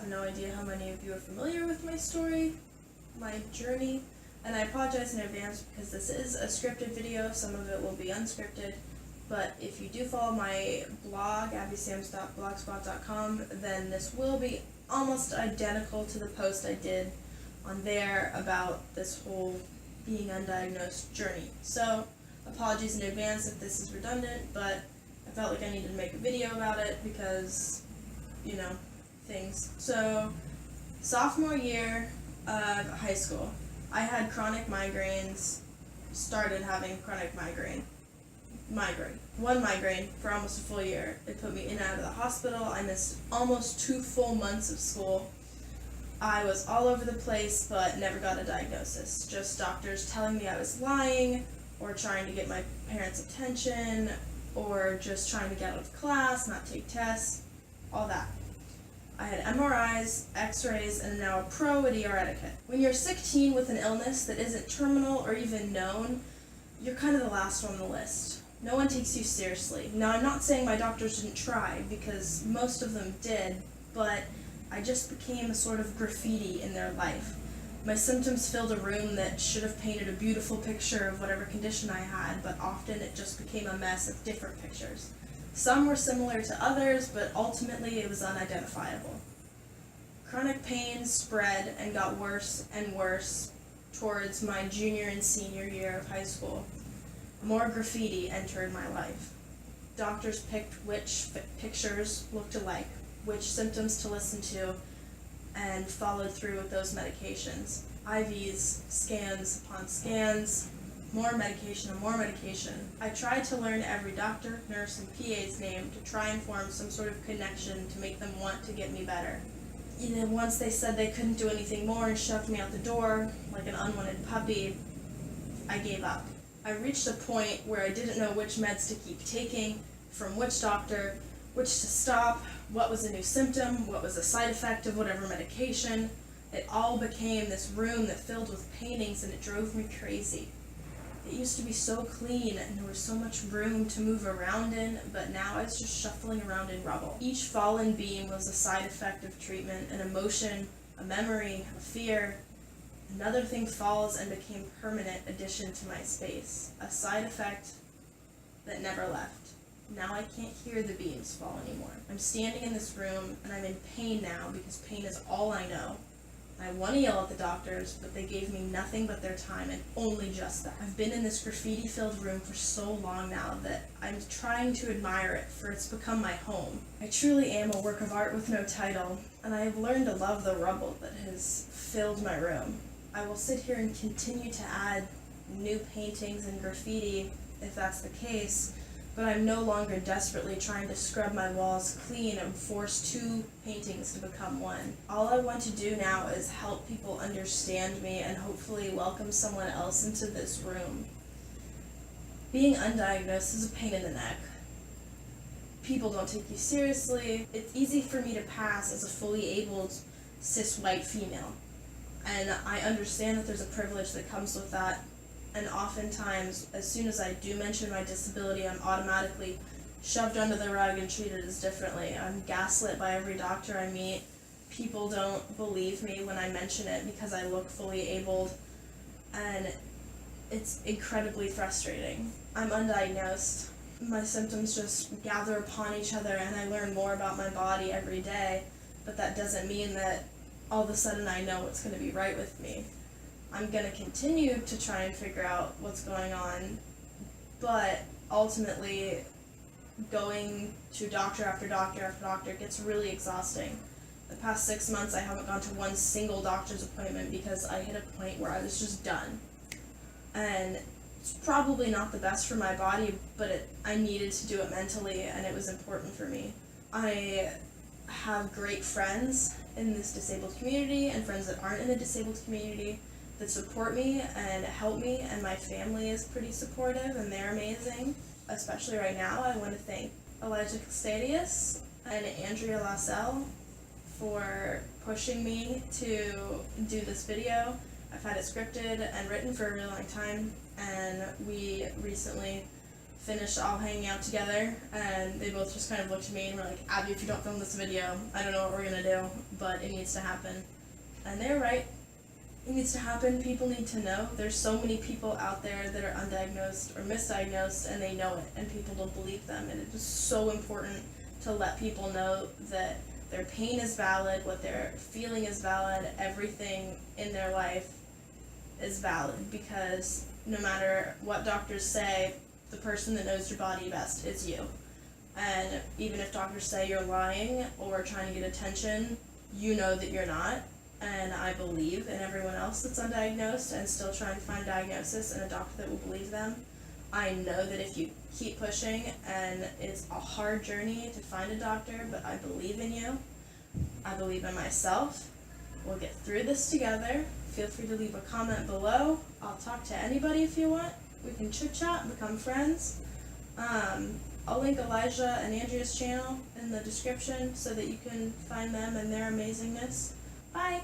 have no idea how many of you are familiar with my story, my journey, and I apologize in advance because this is a scripted video. Some of it will be unscripted, but if you do follow my blog, abbysams.blogspot.com, then this will be almost identical to the post I did on there about this whole being undiagnosed journey. So, apologies in advance if this is redundant, but I felt like I needed to make a video about it because, you know, things. So, sophomore year of high school, I had chronic migraines, started having chronic migraine. One migraine for almost a full year. It put me in and out of the hospital. I missed almost 2 full months of school. I was all over the place, but never got a diagnosis. Just doctors telling me I was lying, or trying to get my parents' attention, or just trying to get out of class, not take tests, all that. I had MRIs, x-rays, and now a pro at ER etiquette. When you're 16 with an illness that isn't terminal or even known, you're kind of the last one on the list. No one takes you seriously. Now, I'm not saying my doctors didn't try, because most of them did, but I just became a sort of graffiti in their life. My symptoms filled a room that should have painted a beautiful picture of whatever condition I had, but often it just became a mess of different pictures. Some were similar to others, but ultimately it was unidentifiable. Chronic pain spread and got worse and worse towards my junior and senior year of high school. More graffiti entered my life. Doctors picked which pictures looked alike, which symptoms to listen to, and followed through with those medications. IVs, scans upon scans, more medication and more medication. I tried to learn every doctor, nurse, and PA's name to try and form some sort of connection to make them want to get me better. Once they said they couldn't do anything more and shoved me out the door like an unwanted puppy, I gave up. I reached a point where I didn't know which meds to keep taking, from which doctor, which to stop, what was a new symptom, what was a side effect of whatever medication. It all became this room that filled with paintings, and it drove me crazy. It used to be so clean and there was so much room to move around in, but now I was just shuffling around in rubble. Each fallen beam was a side effect of treatment, an emotion, a memory, a fear. Another thing falls and became permanent addition to my space, a side effect that never left. Now I can't hear the beams fall anymore. I'm standing in this room and I'm in pain now because pain is all I know. I want to yell at the doctors, but they gave me nothing but their time, and only just that. I've been in this graffiti-filled room for so long now that I'm trying to admire it, for it's become my home. I truly am a work of art with no title, and I have learned to love the rubble that has filled my room. I will sit here and continue to add new paintings and graffiti if that's the case, but I'm no longer desperately trying to scrub my walls clean and force 2 paintings to become one. All I want to do now is help people understand me and hopefully welcome someone else into this room. Being undiagnosed is a pain in the neck. People don't take you seriously. It's easy for me to pass as a fully abled cis white female, and I understand that there's a privilege that comes with that. And oftentimes, as soon as I do mention my disability, I'm automatically shoved under the rug and treated as differently. I'm gaslit by every doctor I meet. People don't believe me when I mention it because I look fully abled, and it's incredibly frustrating. I'm undiagnosed. My symptoms just gather upon each other, and I learn more about my body every day, but that doesn't mean that all of a sudden I know what's going to be right with me. I'm going to continue to try and figure out what's going on, but ultimately going to doctor after doctor after doctor gets really exhausting. The past 6 months I haven't gone to one single doctor's appointment because I hit a point where I was just done. And it's probably not the best for my body, but I needed to do it mentally, and it was important for me. I have great friends in this disabled community and friends that aren't in the disabled community that support me and help me, and my family is pretty supportive and they're amazing. Especially right now, I want to thank Elijah Castadius and Andrea Lassell for pushing me to do this video. I've had it scripted and written for a really long time, and we recently finished all hanging out together, and they both just kind of looked at me and were like, Abby, if you don't film this video, I don't know what we're gonna do, but it needs to happen. And they're right. It needs to happen. People need to know. There's so many people out there that are undiagnosed or misdiagnosed, and they know it, and people don't believe them. And it is so important to let people know that their pain is valid, what they're feeling is valid, everything in their life is valid, because no matter what doctors say, the person that knows your body best is you. And even if doctors say you're lying or trying to get attention, you know that you're not. And I believe in everyone else that's undiagnosed and still trying to find diagnosis and a doctor that will believe them. I know that if you keep pushing, and it's a hard journey to find a doctor, but I believe in you. I believe in myself. We'll get through this together. Feel free to leave a comment below. I'll talk to anybody if you want. We can chit chat, become friends. I'll link Elijah and Andrea's channel in the description so that you can find them and their amazingness. Bye!